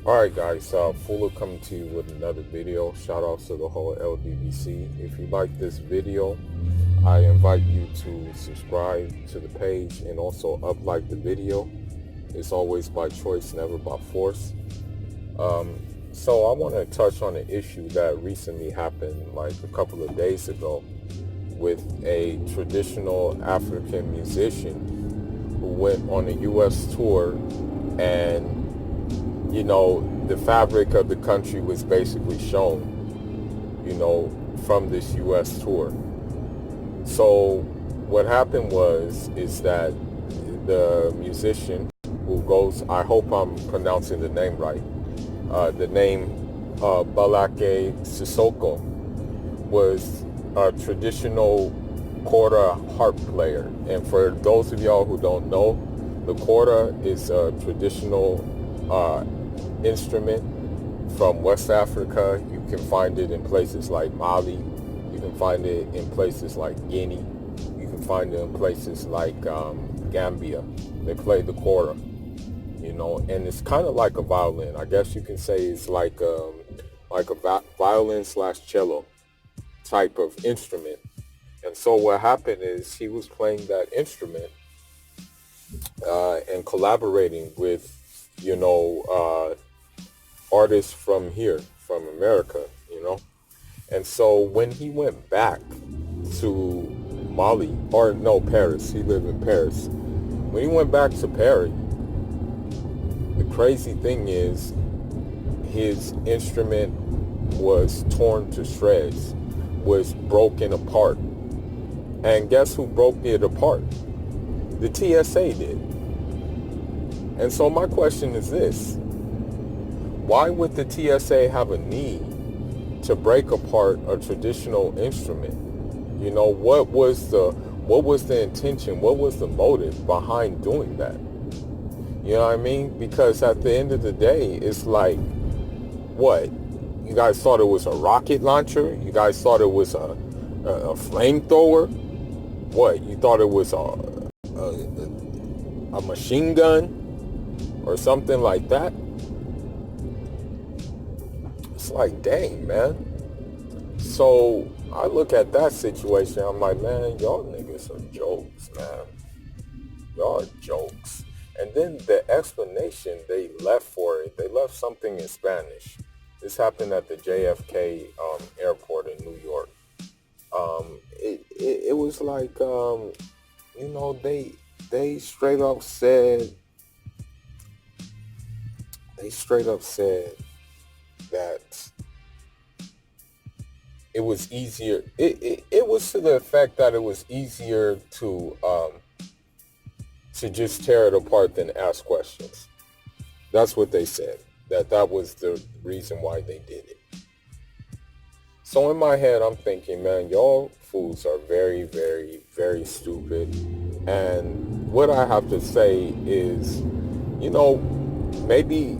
Alright guys, Fuller coming to you with another video. Shout out to the whole LDBC. If you like this video, I invite you to subscribe to the page and also like the video. It's always by choice, never by force. So I want to touch on an issue that recently happened like a couple of days ago with a traditional African musician who went on a US tour, and the fabric of the country was basically shown, from this U.S. tour. So what happened is that the musician who goes, I hope I'm pronouncing the name right, the name Balake Sissoko, was a traditional kora harp player. And for those of y'all who don't know, the kora is a traditional instrument from West Africa. You can find it in places like Mali. You can find it in places like Guinea. You can find it in places like Gambia. They play the kora, and it's kind of like a violin. I guess you can say it's like a violin / cello type of instrument. And so what happened is he was playing that instrument and collaborating with artists from here, from America, And so when he went back to Paris, he lived in Paris. When he went back to Paris, the crazy thing is his instrument was torn to shreds, was broken apart. And guess who broke it apart? The TSA did. And so my question is this: why would the TSA have a need to break apart a traditional instrument? What was the intention? What was the motive behind doing that? You know what I mean? Because at the end of the day, it's like, what? You guys thought it was a rocket launcher? You guys thought it was a flamethrower? What? You thought it was a machine gun? Or something like that? It's like, dang, man. So I look at that situation, I'm like, man, y'all niggas are jokes, man. Y'all are jokes. And then the explanation they left for it, they left something in Spanish. This happened at the JFK airport in New York. It was like, they straight up said, that it was easier. It was to the effect that it was easier to just tear it apart than ask questions. That's what they said. That was the reason why they did it. So in my head, I'm thinking, man, y'all fools are very, very, very stupid. And what I have to say is, maybe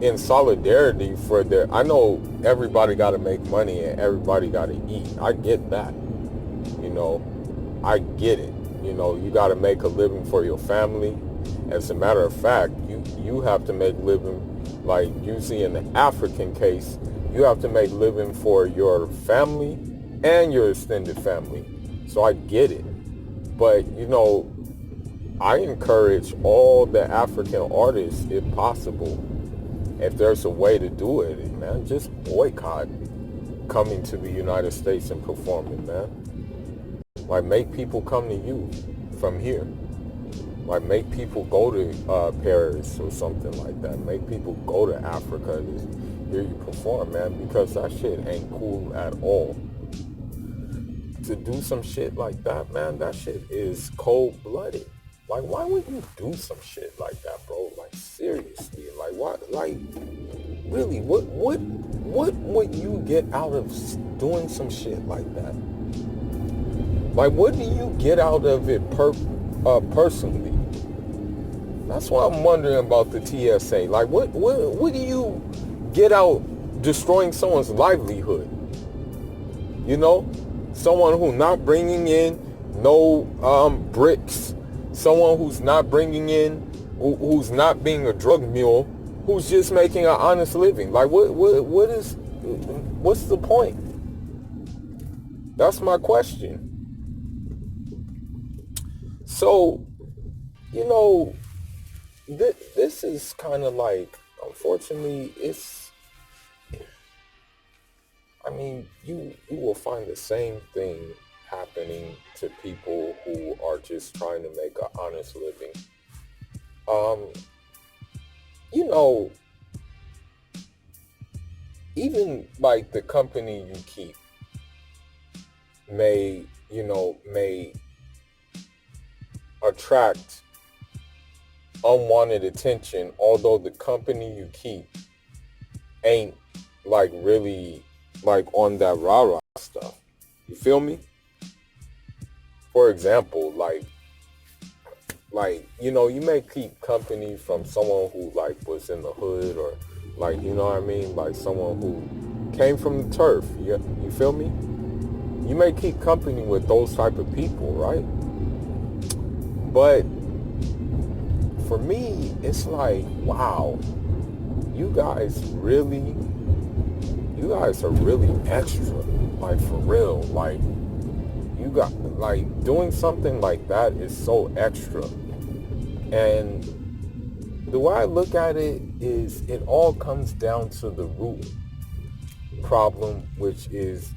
in solidarity for I know everybody got to make money and everybody got to eat. I get that. I get it. You got to make a living for your family. As a matter of fact, you have to make living, like usually in the African case, you have to make living for your family and your extended family. So I get it. But, I encourage all the African artists, if possible, if there's a way to do it, man, just boycott coming to the United States and performing, man. Like, make people come to you from here. Like, make people go to Paris or something like that. Make people go to Africa to hear you perform, man, because that shit ain't cool at all. To do some shit like that, man, that shit is cold-blooded. Like, why would you do some shit like that, bro? Like, seriously, like, what? Like, really, what would you get out of doing some shit like that? Like, what do you get out of it personally? That's what I'm wondering about the TSA. Like, what do you get out destroying someone's livelihood? Someone who's not bringing in no bricks. Someone who's not bringing in, who's not being a drug mule, who's just making an honest living. Like, what's the point? That's my question. So, this is kind of like, unfortunately, you will find the same thing happening to people who are just trying to make an honest living. Even like the company you keep may attract unwanted attention, although the company you keep ain't like really like on that rah-rah stuff. You feel me? For example, you may keep company from someone who like was in the hood, or like, like someone who came from the turf. You feel me? You may keep company with those type of people, right? But for me, it's like, wow, you guys are really extra, like for real. Like, you got, like, doing something like that is so extra. And the way I look at it is, it all comes down to the root problem, which is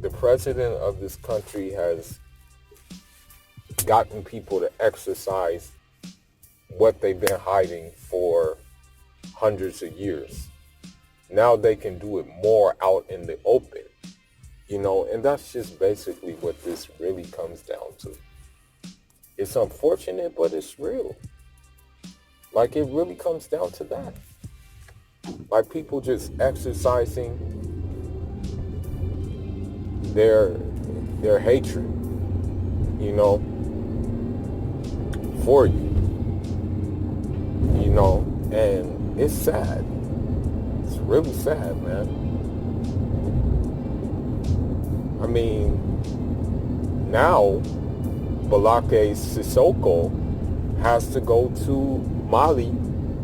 the president of this country has gotten people to exercise what they've been hiding for hundreds of years. Now they can do it more out in the open, and that's just basically what this really comes down to. It's unfortunate, but it's real. Like, it really comes down to that. Like, people just exercising their hatred, for you, and it's sad. It's really sad, man. I mean, now Balake Sissoko has to go to Mali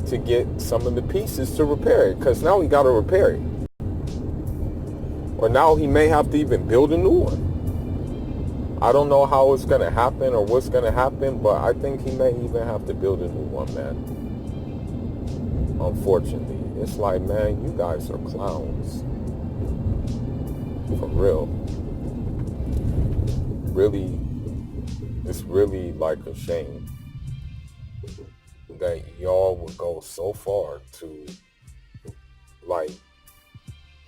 to get some of the pieces to repair it, because now he got to repair it. Or now he may have to even build a new one. I don't know how it's going to happen or what's going to happen, but I think he may even have to build a new one, man. Unfortunately. It's like, man, you guys are clowns. For real. Really, it's really like a shame that y'all would go so far to, like,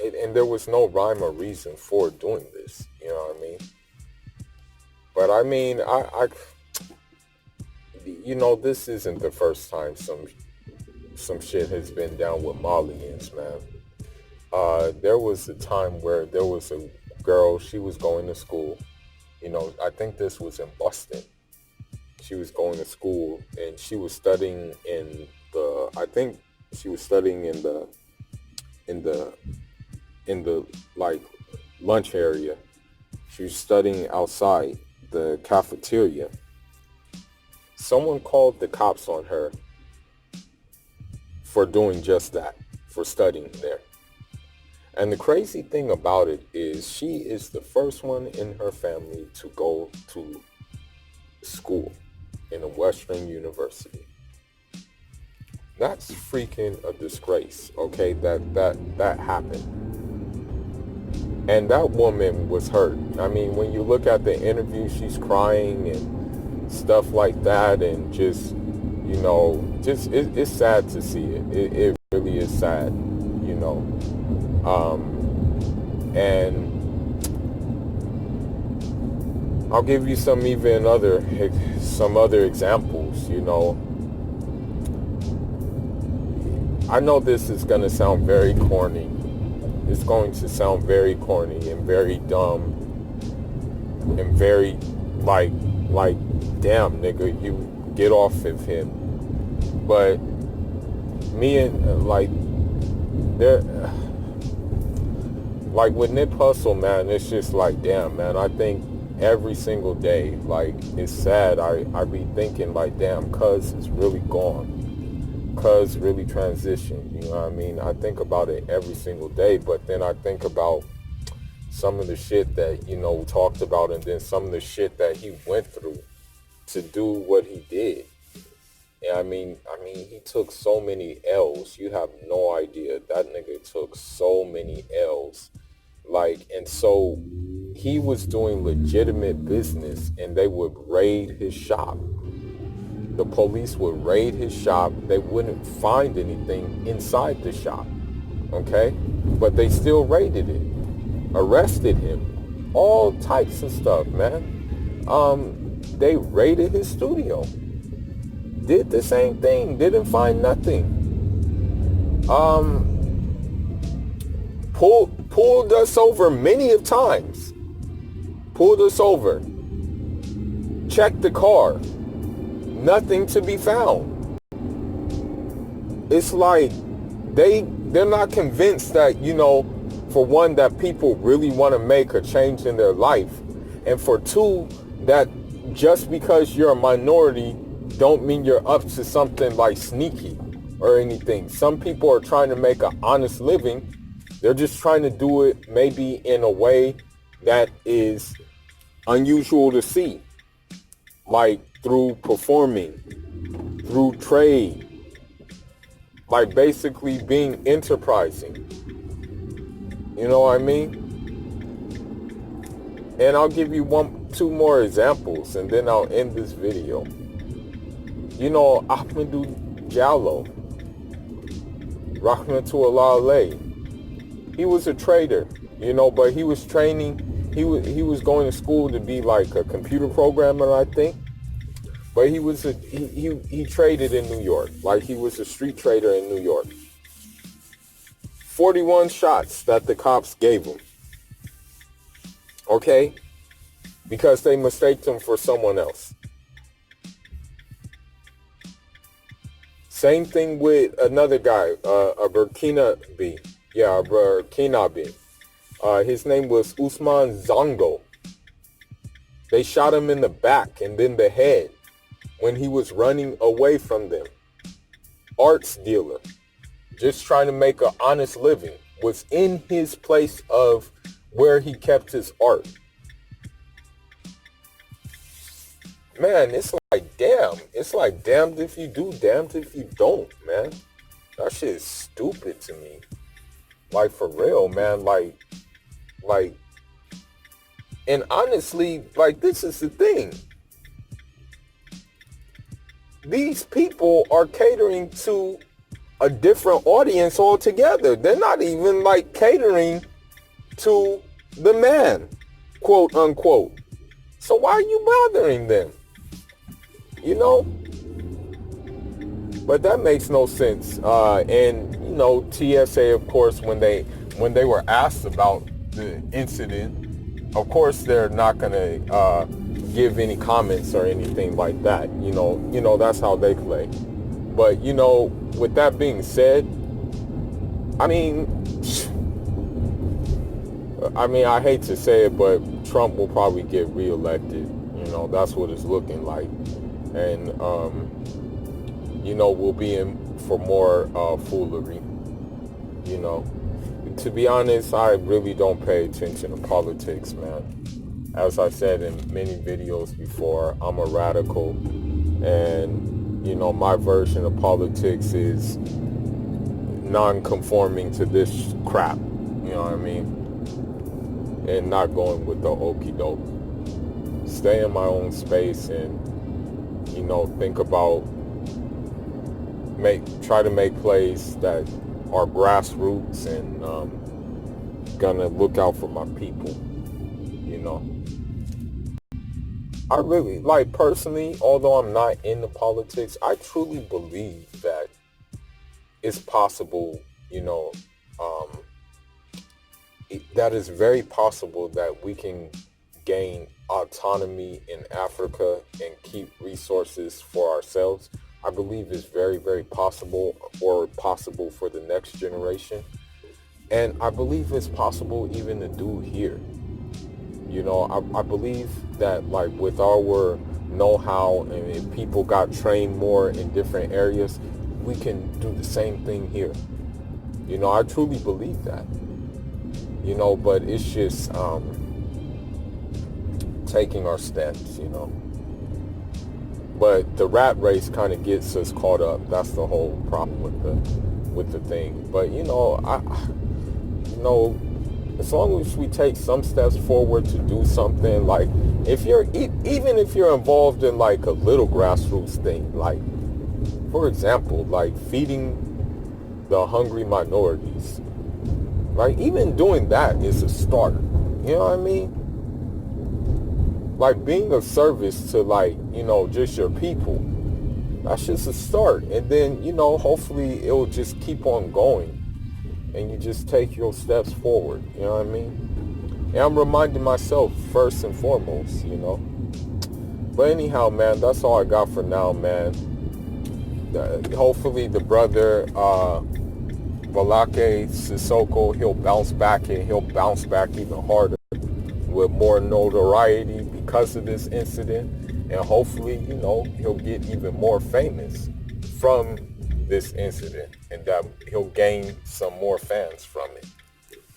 and there was no rhyme or reason for doing this, you know what I mean? But I mean, this isn't the first time some shit has been down with Malians, man. There was a time where there was a girl, she was going to school. I think this was in Boston. She was going to school and she was studying in the like lunch area. She was studying outside the cafeteria. Someone called the cops on her for doing just that, for studying there. And the crazy thing about it is, she is the first one in her family to go to school in a Western university. That's freaking a disgrace, okay, that happened. And that woman was hurt. I mean, when you look at the interview, she's crying and stuff like that, and just it's sad to see it. It really is sad, and I'll give you some other examples, I know this is going to sound very corny. It's going to sound very corny and very dumb and very like damn, nigga, you get off of him. But me and with Nip Hustle, man, it's just like, damn, man, I think every single day, like, it's sad. I be thinking like, damn, cuz is really gone. cuz really transitioned. You know what I mean? I think about it every single day, but then I think about some of the shit that, talked about, and then some of the shit that he went through to do what he did. Yeah, I mean, he took so many L's. You have no idea. That nigga took so many L's. Like, and so he was doing legitimate business, and they would raid his shop. The police would raid his shop. They wouldn't find anything inside the shop. Okay? But they still raided it. Arrested him. All types of stuff, man. They raided his studio. Did the same thing. Didn't find nothing. Pulled us over many of times. Pulled us over. Checked the car. Nothing to be found. It's like they're not convinced that, for one, that people really want to make a change in their life, and for two, that just because you're a minority don't mean you're up to something like sneaky or anything. Some people are trying to make an honest living. They're just trying to do it maybe in a way that is unusual to see, like through performing, through trade, like basically being enterprising. You know what I mean? And I'll give you two more examples, and then I'll end this video. Ahmadou Diallo, Rahmatullah alayhi, he was a trader, but he was training. He was going to school to be like a computer programmer, I think. But he traded in New York, like he was a street trader in New York. 41 shots that the cops gave him. Okay? Because they mistaked him for someone else. Same thing with another guy, a Burkinabe. Yeah, a Burkinabe. His name was Usman Zongo. They shot him in the back and then the head when he was running away from them. Arts dealer, just trying to make an honest living, was in his place of where he kept his art. Man, it's like, damn. It's like damned if you do, damned if you don't, man. That shit is stupid to me. Like, for real, man. Like, and honestly, like, this is the thing. These people are catering to a different audience altogether. They're not even like catering to the man, quote unquote. So why are you bothering them? But that makes no sense. And TSA, of course, when they were asked about the incident, of course they're not gonna give any comments or anything like that. That's how they play. But with that being said, I hate to say it, but Trump will probably get reelected. That's what it's looking like. And we'll be in for more foolery. To be honest, I really don't pay attention to politics, man. As I said in many videos before, I'm a radical, and my version of politics is non-conforming to this crap, you know what I mean? And not going with the okie doke. Stay in my own space and, think about, try to make plays that are grassroots and gonna look out for my people, I really, personally, although I'm not into politics, I truly believe that it's possible, that is very possible that we can gain autonomy in Africa and keep resources for ourselves. I believe it's very, very possible, or possible for the next generation. And I believe it's possible even to do here. I believe that, with our know-how, and if people got trained more in different areas, we can do the same thing here. You know, I truly believe that. You know, but it's just taking our steps, you know. But the rat race kind of gets us caught up. That's the whole problem with the thing. But you know, as long as we take some steps forward to do something, like if you're even if you're involved in like a little grassroots thing, like for example, like feeding the hungry minorities, like even doing that is a start. You know what I mean? Like being of service to, like, you know, just your people, that's just a start. And then, you know, hopefully it'll just keep on going and you just take your steps forward. You know what I mean? And I'm reminding myself first and foremost, you know. But anyhow, man, that's all I got for now, man. Hopefully the brother Balake Sissoko, he'll bounce back, and he'll bounce back even harder with more notoriety because of this incident. And hopefully, you know, he'll get even more famous from this incident, and that he'll gain some more fans from it,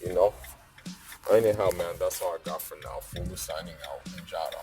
you know. Anyhow, man, that's all I got for now. Fulu signing out, and Jada.